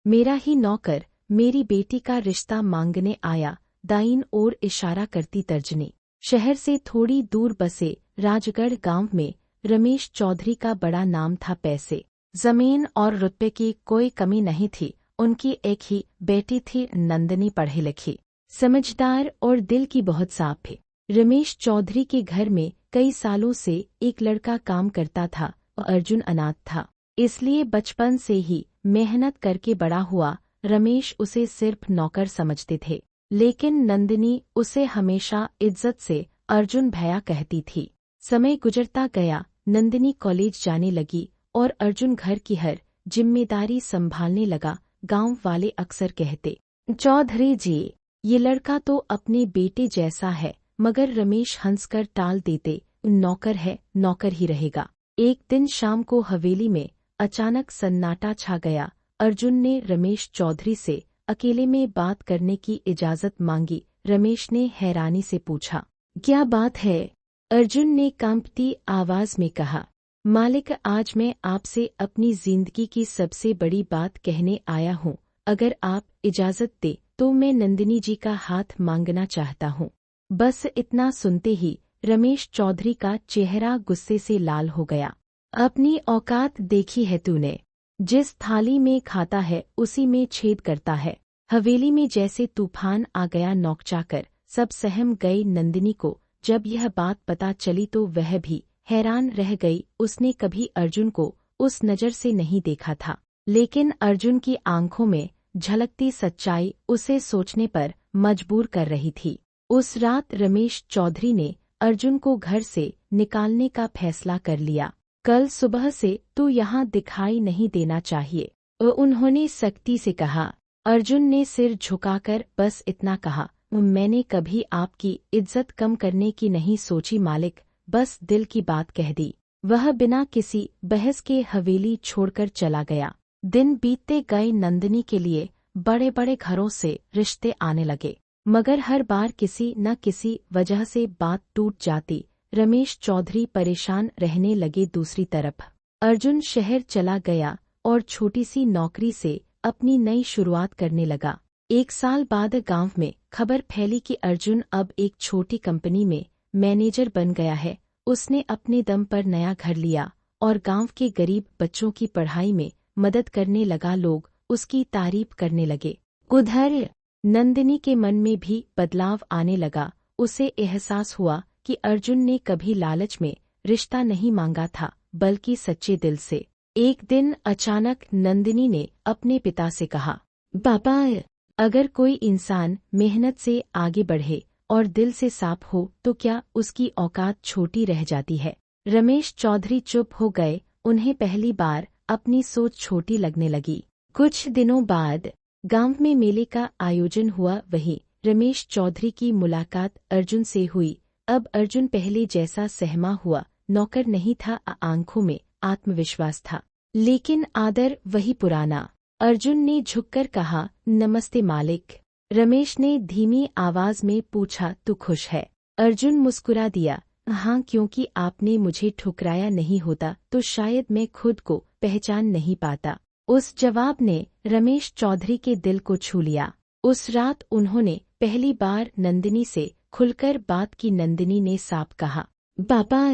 मेरा ही नौकर मेरी बेटी का रिश्ता मांगने आया, दाईं ओर इशारा करती तर्जनी। शहर से थोड़ी दूर बसे राजगढ़ गांव में रमेश चौधरी का बड़ा नाम था। पैसे, जमीन और रुपए की कोई कमी नहीं थी। उनकी एक ही बेटी थी नंदिनी, पढ़ी लिखी, समझदार और दिल की बहुत साफ है। रमेश चौधरी के घर में कई सालों से एक लड़का काम करता था और अर्जुन अनाथ था, इसलिए बचपन से ही मेहनत करके बड़ा हुआ। रमेश उसे सिर्फ नौकर समझते थे, लेकिन नंदिनी उसे हमेशा इज्जत से अर्जुन भैया कहती थी। समय गुजरता गया, नंदिनी कॉलेज जाने लगी और अर्जुन घर की हर जिम्मेदारी संभालने लगा। गांव वाले अक्सर कहते, चौधरी जी, ये लड़का तो अपने बेटे जैसा है, मगर रमेश हंसकर टाल देते, नौकर है, नौकर ही रहेगा। एक दिन शाम को हवेली में अचानक सन्नाटा छा गया। अर्जुन ने रमेश चौधरी से अकेले में बात करने की इजाजत मांगी। रमेश ने हैरानी से पूछा, क्या बात है? अर्जुन ने कांपती आवाज में कहा, मालिक, आज मैं आपसे अपनी जिंदगी की सबसे बड़ी बात कहने आया हूँ। अगर आप इजाजत दे तो मैं नंदिनी जी का हाथ मांगना चाहता हूँ। बस इतना सुनते ही रमेश चौधरी का चेहरा गुस्से से लाल हो गया। अपनी औकात देखी है तूने? जिस थाली में खाता है उसी में छेद करता है। हवेली में जैसे तूफान आ गया। नौकचाकर सब सहम गई। नंदिनी को जब यह बात पता चली तो वह भी हैरान रह गई। उसने कभी अर्जुन को उस नज़र से नहीं देखा था, लेकिन अर्जुन की आंखों में झलकती सच्चाई उसे सोचने पर मजबूर कर रही थी। उस रात रमेश चौधरी ने अर्जुन को घर से निकालने का फैसला कर लिया। कल सुबह से तू यहाँ दिखाई नहीं देना चाहिए, उन्होंने सख्ती से कहा। अर्जुन ने सिर झुकाकर बस इतना कहा, मैंने कभी आपकी इज्जत कम करने की नहीं सोची मालिक, बस दिल की बात कह दी। वह बिना किसी बहस के हवेली छोड़कर चला गया। दिन बीतते गए। नंदिनी के लिए बड़े बड़े घरों से रिश्ते आने लगे, मगर हर बार किसी न किसी वजह से बात टूट जाती। रमेश चौधरी परेशान रहने लगे। दूसरी तरफ अर्जुन शहर चला गया और छोटी सी नौकरी से अपनी नई शुरुआत करने लगा। एक साल बाद गांव में खबर फैली कि अर्जुन अब एक छोटी कंपनी में मैनेजर बन गया है। उसने अपने दम पर नया घर लिया और गांव के गरीब बच्चों की पढ़ाई में मदद करने लगा। लोग उसकी तारीफ करने लगे। उधर नंदिनी के मन में भी बदलाव आने लगा। उसे एहसास हुआ कि अर्जुन ने कभी लालच में रिश्ता नहीं मांगा था, बल्कि सच्चे दिल से। एक दिन अचानक नंदिनी ने अपने पिता से कहा, पापा, अगर कोई इंसान मेहनत से आगे बढ़े और दिल से साफ हो तो क्या उसकी औकात छोटी रह जाती है? रमेश चौधरी चुप हो गए। उन्हें पहली बार अपनी सोच छोटी लगने लगी। कुछ दिनों बाद गांव में मेले का आयोजन हुआ। वहीं रमेश चौधरी की मुलाकात अर्जुन से हुई। अब अर्जुन पहले जैसा सहमा हुआ नौकर नहीं था, आंखों में आत्मविश्वास था, लेकिन आदर वही पुराना। अर्जुन ने झुककर कहा, नमस्ते मालिक। रमेश ने धीमी आवाज में पूछा, तू खुश है? अर्जुन मुस्कुरा दिया, हाँ, क्योंकि आपने मुझे ठुकराया नहीं होता तो शायद मैं खुद को पहचान नहीं पाता। उस जवाब ने रमेश चौधरी के दिल को छू लिया। उस रात उन्होंने पहली बार नंदिनी से खुलकर बात की। नंदिनी ने साफ कहा, पापा,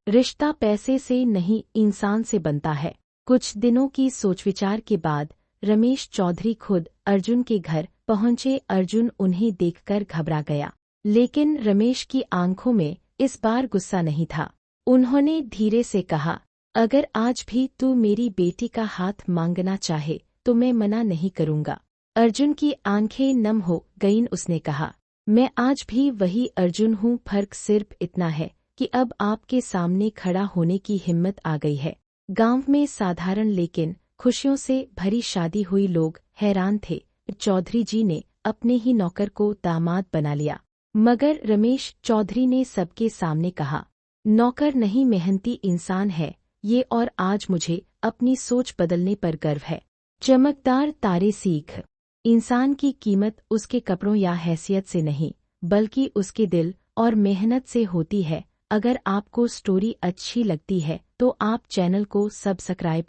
रिश्ता पैसे से नहीं इंसान से बनता है। कुछ दिनों की सोच विचार के बाद रमेश चौधरी खुद अर्जुन के घर पहुंचे। अर्जुन उन्हें देखकर घबरा गया, लेकिन रमेश की आंखों में इस बार गुस्सा नहीं था। उन्होंने धीरे से कहा, अगर आज भी तू मेरी बेटी का हाथ मांगना चाहे तो मैं मना नहीं करूंगा। अर्जुन की आंखें नम हो गईं। उसने कहा, मैं आज भी वही अर्जुन हूँ, फर्क सिर्फ इतना है कि अब आपके सामने खड़ा होने की हिम्मत आ गई है। गांव में साधारण लेकिन खुशियों से भरी शादी हुई। लोग हैरान थे, चौधरी जी ने अपने ही नौकर को दामाद बना लिया। मगर रमेश चौधरी ने सबके सामने कहा, नौकर नहीं, मेहनती इंसान है ये, और आज मुझे अपनी सोच बदलने पर गर्व है। चमकदार तारे सीख, इंसान की कीमत उसके कपड़ों या हैसियत से नहीं, बल्कि उसके दिल और मेहनत से होती है। अगर आपको स्टोरी अच्छी लगती है तो आप चैनल को सब्सक्राइब